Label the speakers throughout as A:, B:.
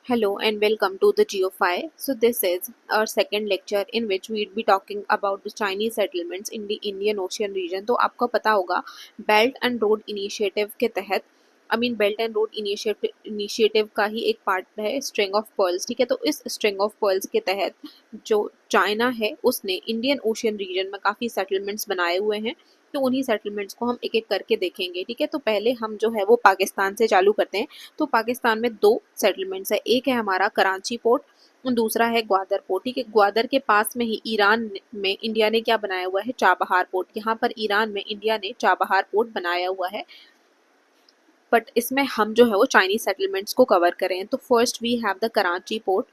A: Hello and welcome to the GeoFi. So this is our second lecture in which we'll be talking about the Chinese settlements in the Indian Ocean region. तो आपको पता होगा belt and road initiative के तहत belt and road initiative का ही एक part है string of pearls. ठीक है, तो इस स्ट्रिंग ऑफ पर्ल्स के तहत जो चाइना है उसने इंडियन ओशियन रीजन में काफ़ी सेटलमेंट्स बनाए हुए हैं। तो उन्हीं सेटलमेंट्स को हम एक एक करके देखेंगे। ठीक है, तो पहले हम जो है वो पाकिस्तान से चालू करते हैं। तो पाकिस्तान में दो सेटलमेंट्स है, एक है हमारा कराची पोर्ट, दूसरा है ग्वादर पोर्ट। ठीक है, ग्वादर के पास में ही ईरान में इंडिया ने क्या बनाया हुआ है, चाबहार पोर्ट। यहाँ पर ईरान में इंडिया ने चाबहार पोर्ट बनाया हुआ है, बट इसमें हम जो है वो चाइनीज सेटलमेंट्स को कवर करें। तो first we have the Karachi port.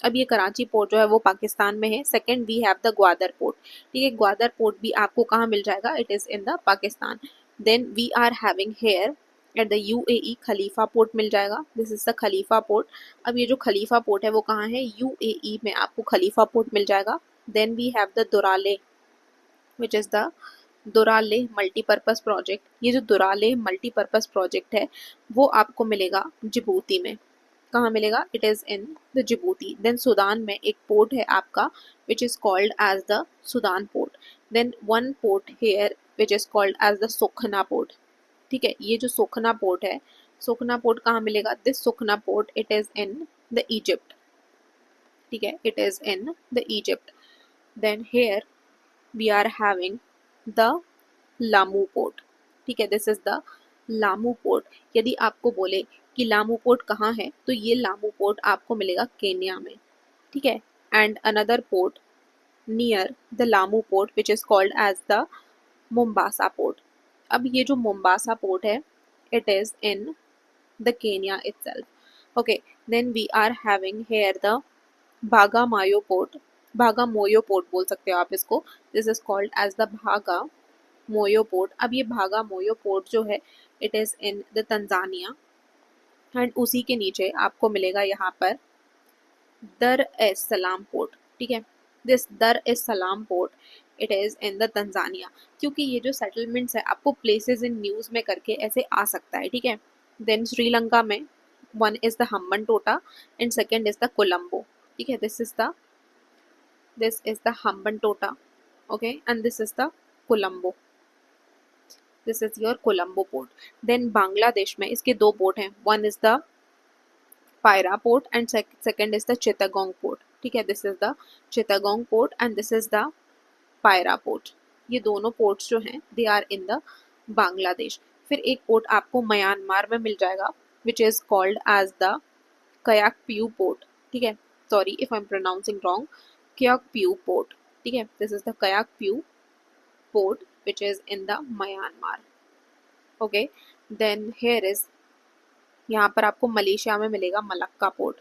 A: अब ये कराची पोर्ट जो है वो पाकिस्तान में है। Second we have the Gwadar port. ठीक है, ग्वादर पोर्ट भी आपको कहाँ मिल जाएगा, it is in the Pakistan. Then we are having here at the UAE Khalifa port मिल जाएगा, this is the Khalifa port. अब ये जो खलीफा पोर्ट है वो कहाँ है, यूएई में आपको खलीफा पोर्ट मिल जाएगा। Then we have the Doraleh which is the Doraleh multipurpose project. ये जो दुराले मल्टीपर्पज़ प्रोजेक्ट है वो आपको मिलेगा जिबूती में। कहाँ मिलेगा, it is in the Djibouti. Then Sudan में एक पोर्ट है आपका which is called as the Sudan port. Then one port here which is called as the Sokhna port. ठीक है, ये जो सोखना पोर्ट है, सोखना पोर्ट कहाँ मिलेगा, this Sokhna port it is in the Egypt. ठीक है, it is in the Egypt. Then here we are having the Lamu port. ठीक है, this is the Lamu port. यदि आपको बोले कि लामू पोर्ट कहाँ है, तो ये लामू पोर्ट आपको मिलेगा केन्या में। ठीक है, and another port near the Lamu port which is called as the Mombasa port. अब ये जो मोम्बासा पोर्ट है it is in the Kenya itself. Okay, then we are having here the Bagamoyo port, भागा मोयो port बोल सकते हो आप इसको। This is called as the Bagamoyo port. अब ये भागा मोयो पोर्ट जो है it is in the Tanzania, and उसी के नीचे आपको मिलेगा यहाँ पर दर एस सलाम पोर्ट। ठीक है, दिस दर एस सलाम port it is in the Tanzania. क्योंकि ये जो सेटलमेंट्स है आपको प्लेसेस इन न्यूज़ में करके ऐसे आ सकता है। ठीक है, देन श्रीलंका में one is the Hambantota and second is the Colombo. ठीक है, this is the Hambantota, okay, and this is the Colombo. This is your Colombo port. Then Bangladesh में इसके दो पोर्ट हैं, one is the Payra port and second is the Chittagong port. ठीक है, this is the Chittagong port and this is the Payra port. ये दोनों ports जो हैं they are in the Bangladesh. फिर एक पोर्ट आपको म्यांमार में मिल जाएगा which is called as the Kyaukphyu port. ठीक है, sorry if I am pronouncing wrong, Kyaukphyu port. ठीक है, this is the Kyaukphyu port which is in the Myanmar. Okay, then here is, यहाँ पर आपको Malaysia में मिलेगा Malacca port.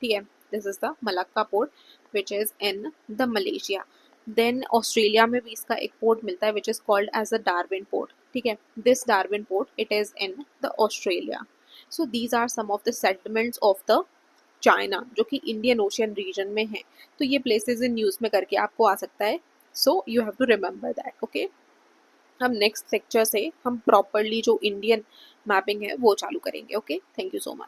A: ठीक है, this is the Malacca port which is in the Malaysia. Then Australia में भी इसका एक पोर्ट मिलता है which is called as the Darwin port. ठीक है, this Darwin port it is in the Australia. So these are some of the settlements of the China जो कि इंडियन ओशियन रीजन में है। तो ये प्लेसेस इन न्यूज़ में करके आपको आ सकता है, so you have to remember that. Okay, हम नेक्स्ट लेक्चर से हम प्रॉपरली जो इंडियन मैपिंग है वो चालू करेंगे। Okay, thank you so much.